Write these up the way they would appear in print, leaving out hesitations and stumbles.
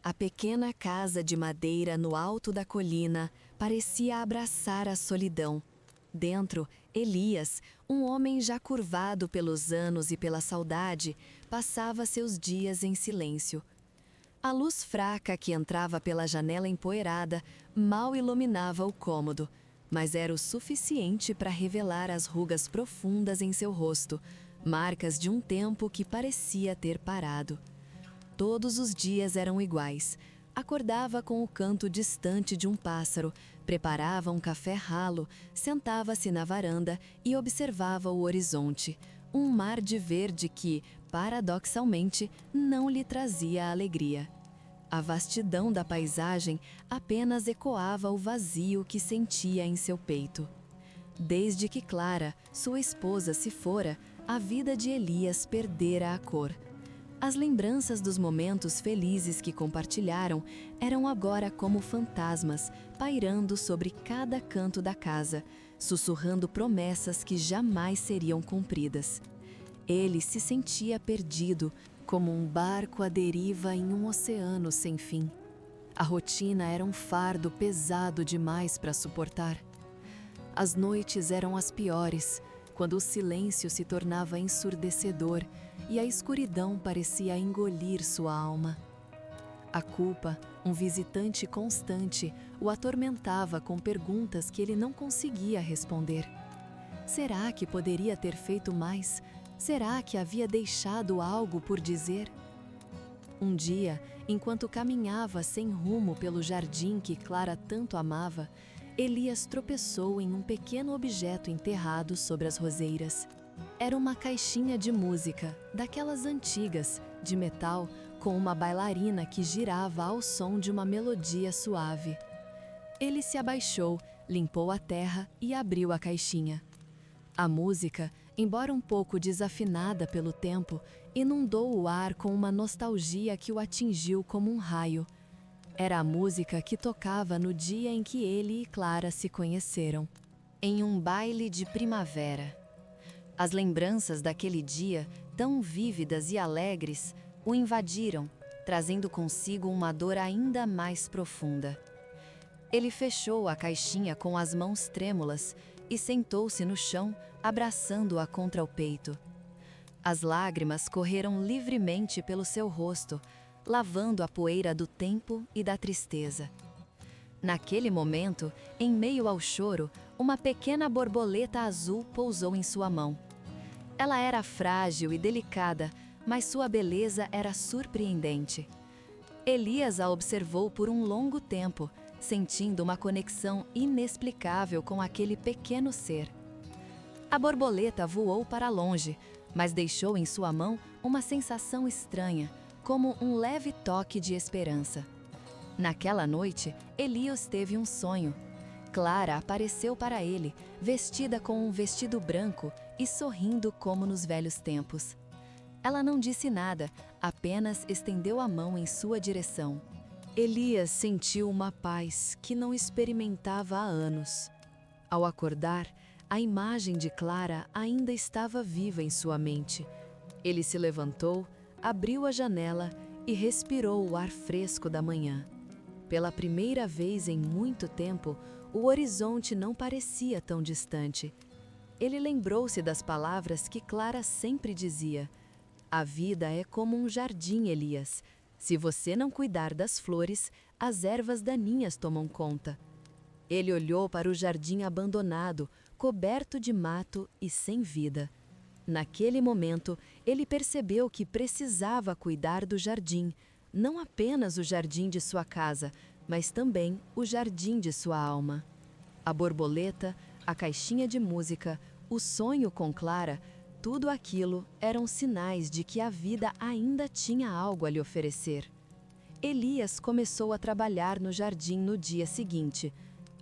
A pequena casa de madeira no alto da colina parecia abraçar a solidão. Dentro, Elias, um homem já curvado pelos anos e pela saudade, passava seus dias em silêncio. A luz fraca que entrava pela janela empoeirada mal iluminava o cômodo, mas era o suficiente para revelar as rugas profundas em seu rosto, marcas de um tempo que parecia ter parado. Todos os dias eram iguais. Acordava com o canto distante de um pássaro, preparava um café ralo, sentava-se na varanda e observava o horizonte, um mar de verde que, paradoxalmente, não lhe trazia alegria. A vastidão da paisagem apenas ecoava o vazio que sentia em seu peito. Desde que Clara, sua esposa, se fora, a vida de Elias perdera a cor. As lembranças dos momentos felizes que compartilharam eram agora como fantasmas, pairando sobre cada canto da casa, sussurrando promessas que jamais seriam cumpridas. Ele se sentia perdido, como um barco à deriva em um oceano sem fim. A rotina era um fardo pesado demais para suportar. As noites eram as piores, quando o silêncio se tornava ensurdecedor e a escuridão parecia engolir sua alma. A culpa, um visitante constante, o atormentava com perguntas que ele não conseguia responder. Será que poderia ter feito mais? Será que havia deixado algo por dizer? Um dia, enquanto caminhava sem rumo pelo jardim que Clara tanto amava, Elias tropeçou em um pequeno objeto enterrado sobre as roseiras. Era uma caixinha de música, daquelas antigas, de metal, com uma bailarina que girava ao som de uma melodia suave. Ele se abaixou, limpou a terra e abriu a caixinha. A música, embora um pouco desafinada pelo tempo, inundou o ar com uma nostalgia que o atingiu como um raio. Era a música que tocava no dia em que ele e Clara se conheceram, em um baile de primavera. As lembranças daquele dia, tão vívidas e alegres, o invadiram, trazendo consigo uma dor ainda mais profunda. Ele fechou a caixinha com as mãos trêmulas e sentou-se no chão, abraçando-a contra o peito. As lágrimas correram livremente pelo seu rosto, lavando a poeira do tempo e da tristeza. Naquele momento, em meio ao choro, uma pequena borboleta azul pousou em sua mão. Ela era frágil e delicada, mas sua beleza era surpreendente. Elias a observou por um longo tempo, sentindo uma conexão inexplicável com aquele pequeno ser. A borboleta voou para longe, mas deixou em sua mão uma sensação estranha, como um leve toque de esperança. Naquela noite, Elias teve um sonho. Clara apareceu para ele, vestida com um vestido branco e sorrindo como nos velhos tempos. Ela não disse nada, apenas estendeu a mão em sua direção. Elias sentiu uma paz que não experimentava há anos. Ao acordar, a imagem de Clara ainda estava viva em sua mente. Ele se levantou, abriu a janela e respirou o ar fresco da manhã. Pela primeira vez em muito tempo, o horizonte não parecia tão distante. Ele lembrou-se das palavras que Clara sempre dizia: "A vida é como um jardim, Elias. Se você não cuidar das flores, as ervas daninhas tomam conta." Ele olhou para o jardim abandonado, coberto de mato e sem vida. Naquele momento, ele percebeu que precisava cuidar do jardim, não apenas o jardim de sua casa, mas também o jardim de sua alma. A borboleta, a caixinha de música, o sonho com Clara, tudo aquilo eram sinais de que a vida ainda tinha algo a lhe oferecer. Elias começou a trabalhar no jardim no dia seguinte.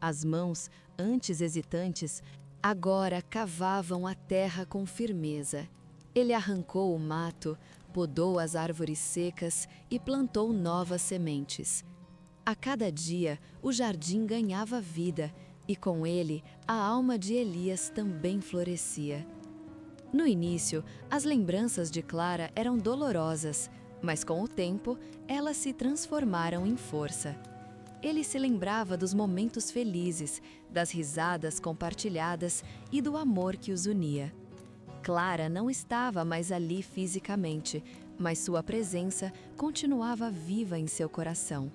As mãos, antes hesitantes, agora cavavam a terra com firmeza. Ele arrancou o mato, podou as árvores secas e plantou novas sementes. A cada dia, o jardim ganhava vida e, com ele, a alma de Elias também florescia. No início, as lembranças de Clara eram dolorosas. Mas com o tempo, elas se transformaram em força. Ele se lembrava dos momentos felizes, das risadas compartilhadas e do amor que os unia. Clara não estava mais ali fisicamente, mas sua presença continuava viva em seu coração.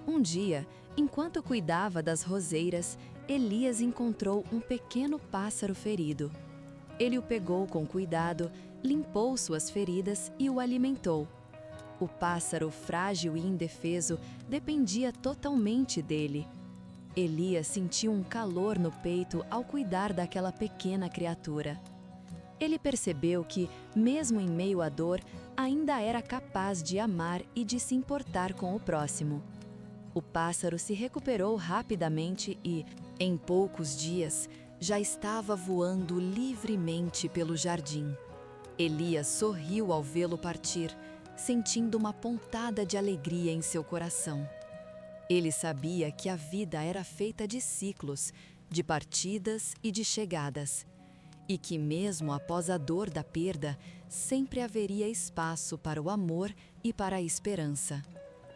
Um dia, enquanto cuidava das roseiras, Elias encontrou um pequeno pássaro ferido. Ele o pegou com cuidado, limpou suas feridas e o alimentou. O pássaro, frágil e indefeso, dependia totalmente dele. Elias sentiu um calor no peito ao cuidar daquela pequena criatura. Ele percebeu que, mesmo em meio à dor, ainda era capaz de amar e de se importar com o próximo. O pássaro se recuperou rapidamente e, em poucos dias, já estava voando livremente pelo jardim. Elias sorriu ao vê-lo partir, sentindo uma pontada de alegria em seu coração. Ele sabia que a vida era feita de ciclos, de partidas e de chegadas, e que mesmo após a dor da perda, sempre haveria espaço para o amor e para a esperança.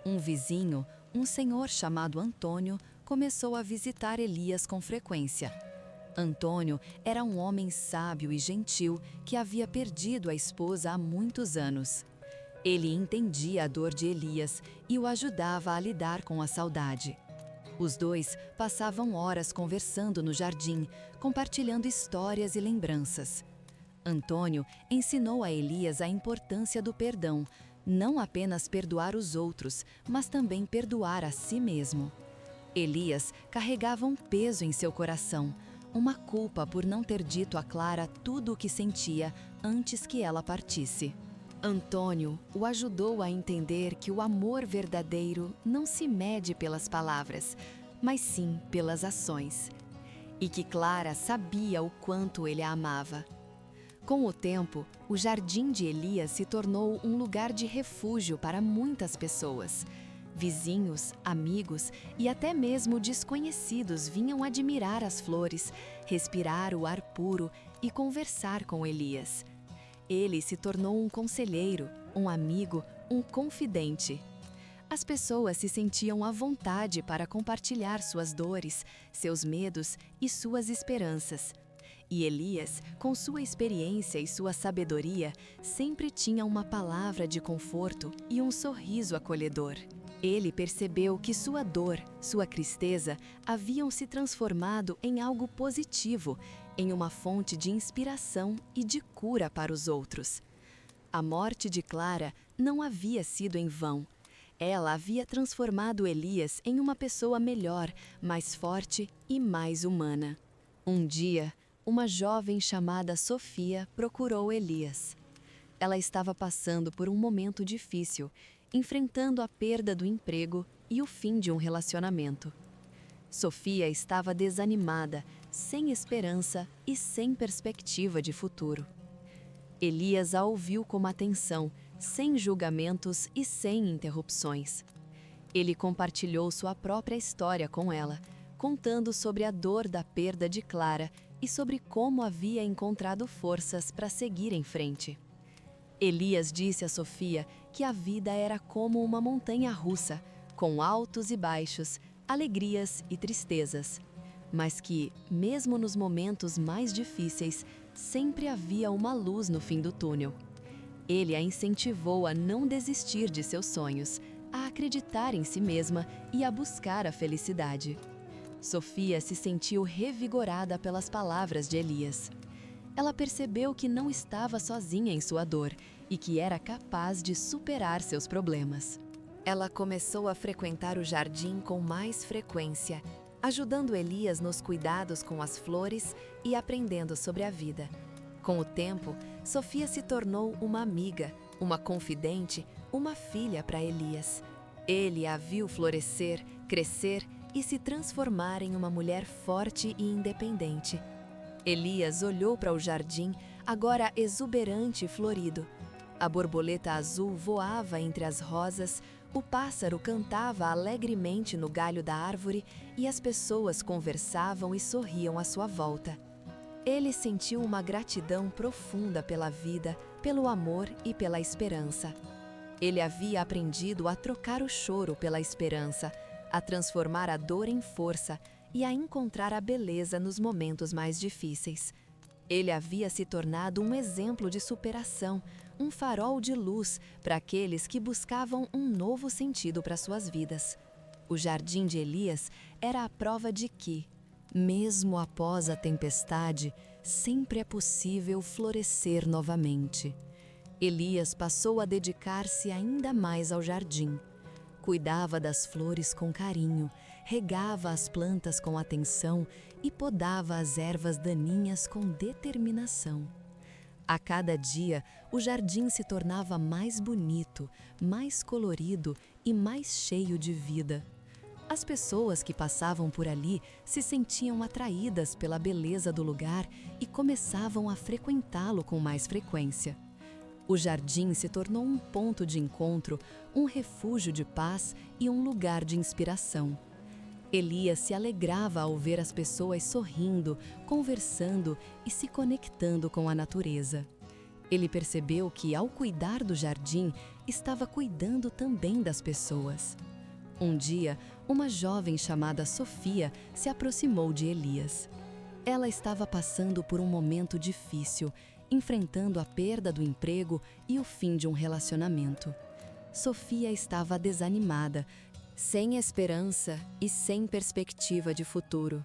Um vizinho, um senhor chamado Antônio, começou a visitar Elias com frequência. Antônio era um homem sábio e gentil que havia perdido a esposa há muitos anos. Ele entendia a dor de Elias e o ajudava a lidar com a saudade. Os dois passavam horas conversando no jardim, compartilhando histórias e lembranças. Antônio ensinou a Elias a importância do perdão, não apenas perdoar os outros, mas também perdoar a si mesmo. Elias carregava um peso em seu coração, uma culpa por não ter dito a Clara tudo o que sentia antes que ela partisse. Antônio o ajudou a entender que o amor verdadeiro não se mede pelas palavras, mas sim pelas ações. E que Clara sabia o quanto ele a amava. Com o tempo, o jardim de Elias se tornou um lugar de refúgio para muitas pessoas. Vizinhos, amigos e até mesmo desconhecidos vinham admirar as flores, respirar o ar puro e conversar com Elias. Ele se tornou um conselheiro, um amigo, um confidente. As pessoas se sentiam à vontade para compartilhar suas dores, seus medos e suas esperanças. E Elias, com sua experiência e sua sabedoria, sempre tinha uma palavra de conforto e um sorriso acolhedor. Ele percebeu que sua dor, sua tristeza, haviam se transformado em algo positivo, em uma fonte de inspiração e de cura para os outros. A morte de Clara não havia sido em vão. Ela havia transformado Elias em uma pessoa melhor, mais forte e mais humana. Um dia, uma jovem chamada Sofia procurou Elias. Ela estava passando por um momento difícil, enfrentando a perda do emprego e o fim de um relacionamento. Sofia estava desanimada, sem esperança e sem perspectiva de futuro. Elias a ouviu com atenção, sem julgamentos e sem interrupções. Ele compartilhou sua própria história com ela, contando sobre a dor da perda de Clara e sobre como havia encontrado forças para seguir em frente. Elias disse a Sofia que a vida era como uma montanha-russa, com altos e baixos, alegrias e tristezas, mas que, mesmo nos momentos mais difíceis, sempre havia uma luz no fim do túnel. Ele a incentivou a não desistir de seus sonhos, a acreditar em si mesma e a buscar a felicidade. Sofia se sentiu revigorada pelas palavras de Elias. Ela percebeu que não estava sozinha em sua dor e que era capaz de superar seus problemas. Ela começou a frequentar o jardim com mais frequência, ajudando Elias nos cuidados com as flores e aprendendo sobre a vida. Com o tempo, Sofia se tornou uma amiga, uma confidente, uma filha para Elias. Ele a viu florescer, crescer e se transformar em uma mulher forte e independente. Elias olhou para o jardim, agora exuberante e florido. A borboleta azul voava entre as rosas, o pássaro cantava alegremente no galho da árvore e as pessoas conversavam e sorriam à sua volta. Ele sentiu uma gratidão profunda pela vida, pelo amor e pela esperança. Ele havia aprendido a trocar o choro pela esperança, a transformar a dor em força e a encontrar a beleza nos momentos mais difíceis. Ele havia se tornado um exemplo de superação, um farol de luz para aqueles que buscavam um novo sentido para suas vidas. O jardim de Elias era a prova de que, mesmo após a tempestade, sempre é possível florescer novamente. Elias passou a dedicar-se ainda mais ao jardim. Cuidava das flores com carinho, regava as plantas com atenção e podava as ervas daninhas com determinação. A cada dia, o jardim se tornava mais bonito, mais colorido e mais cheio de vida. As pessoas que passavam por ali se sentiam atraídas pela beleza do lugar e começavam a frequentá-lo com mais frequência. O jardim se tornou um ponto de encontro, um refúgio de paz e um lugar de inspiração. Elias se alegrava ao ver as pessoas sorrindo, conversando e se conectando com a natureza. Ele percebeu que, ao cuidar do jardim, estava cuidando também das pessoas. Um dia, uma jovem chamada Sofia se aproximou de Elias. Ela estava passando por um momento difícil, enfrentando a perda do emprego e o fim de um relacionamento. Sofia estava desanimada, sem esperança e sem perspectiva de futuro.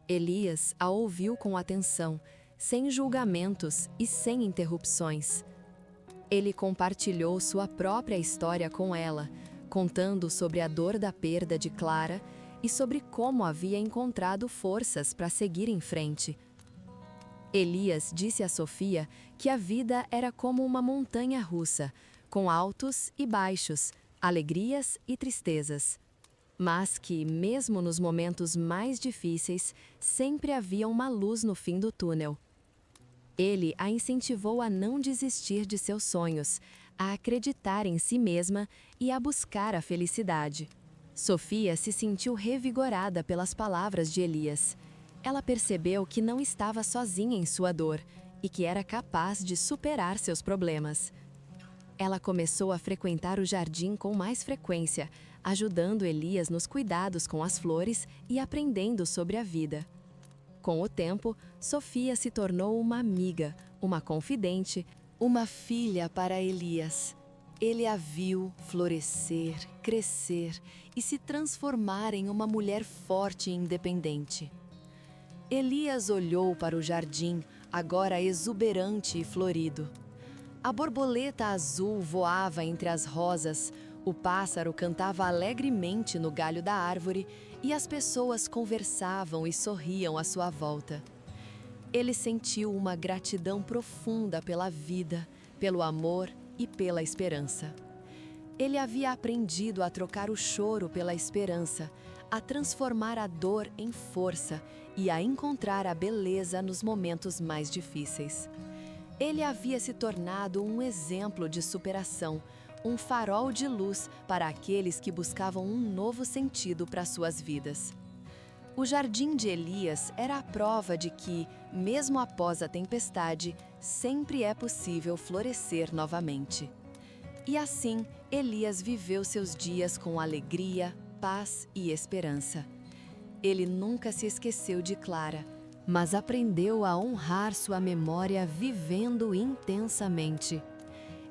Elias a ouviu com atenção, sem julgamentos e sem interrupções. Ele compartilhou sua própria história com ela, contando sobre a dor da perda de Clara e sobre como havia encontrado forças para seguir em frente. Elias disse a Sofia que a vida era como uma montanha russa, com altos e baixos, alegrias e tristezas. Mas que, mesmo nos momentos mais difíceis, sempre havia uma luz no fim do túnel. Ele a incentivou a não desistir de seus sonhos, a acreditar em si mesma e a buscar a felicidade. Sofia se sentiu revigorada pelas palavras de Elias. Ela percebeu que não estava sozinha em sua dor e que era capaz de superar seus problemas. Ela começou a frequentar o jardim com mais frequência, ajudando Elias nos cuidados com as flores e aprendendo sobre a vida. Com o tempo, Sofia se tornou uma amiga, uma confidente, uma filha para Elias. Ele a viu florescer, crescer e se transformar em uma mulher forte e independente. Elias olhou para o jardim, agora exuberante e florido. A borboleta azul voava entre as rosas, o pássaro cantava alegremente no galho da árvore e as pessoas conversavam e sorriam à sua volta. Ele sentiu uma gratidão profunda pela vida, pelo amor e pela esperança. Ele havia aprendido a trocar o choro pela esperança, a transformar a dor em força e a encontrar a beleza nos momentos mais difíceis. Ele havia se tornado um exemplo de superação, um farol de luz para aqueles que buscavam um novo sentido para suas vidas. O jardim de Elias era a prova de que, mesmo após a tempestade, sempre é possível florescer novamente. E assim, Elias viveu seus dias com alegria, paz e esperança. Ele nunca se esqueceu de Clara, mas aprendeu a honrar sua memória vivendo intensamente.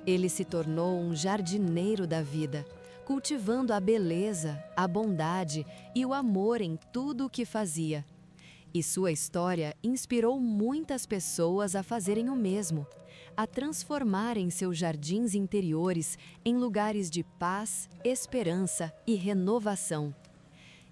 Ele se tornou um jardineiro da vida, cultivando a beleza, a bondade e o amor em tudo o que fazia. E sua história inspirou muitas pessoas a fazerem o mesmo, a transformarem seus jardins interiores em lugares de paz, esperança e renovação.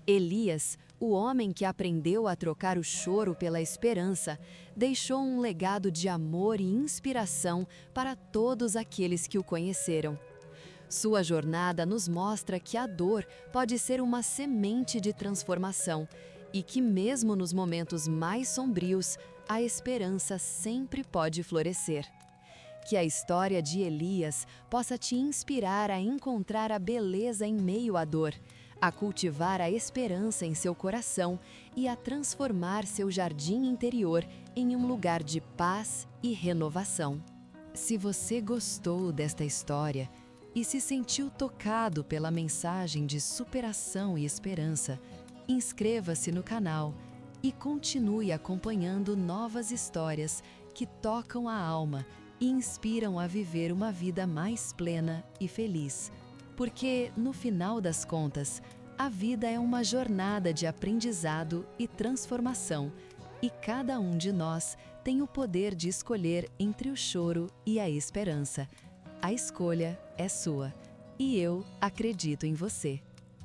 Elias, o homem que aprendeu a trocar o choro pela esperança, deixou um legado de amor e inspiração para todos aqueles que o conheceram. Sua jornada nos mostra que a dor pode ser uma semente de transformação e que, mesmo nos momentos mais sombrios, a esperança sempre pode florescer. Que a história de Elias possa te inspirar a encontrar a beleza em meio à dor, a cultivar a esperança em seu coração e a transformar seu jardim interior em um lugar de paz e renovação. Se você gostou desta história, e se sentiu tocado pela mensagem de superação e esperança, inscreva-se no canal e continue acompanhando novas histórias que tocam a alma e inspiram a viver uma vida mais plena e feliz. Porque, no final das contas, a vida é uma jornada de aprendizado e transformação, e cada um de nós tem o poder de escolher entre o choro e a esperança. A escolha é sua, e eu acredito em você.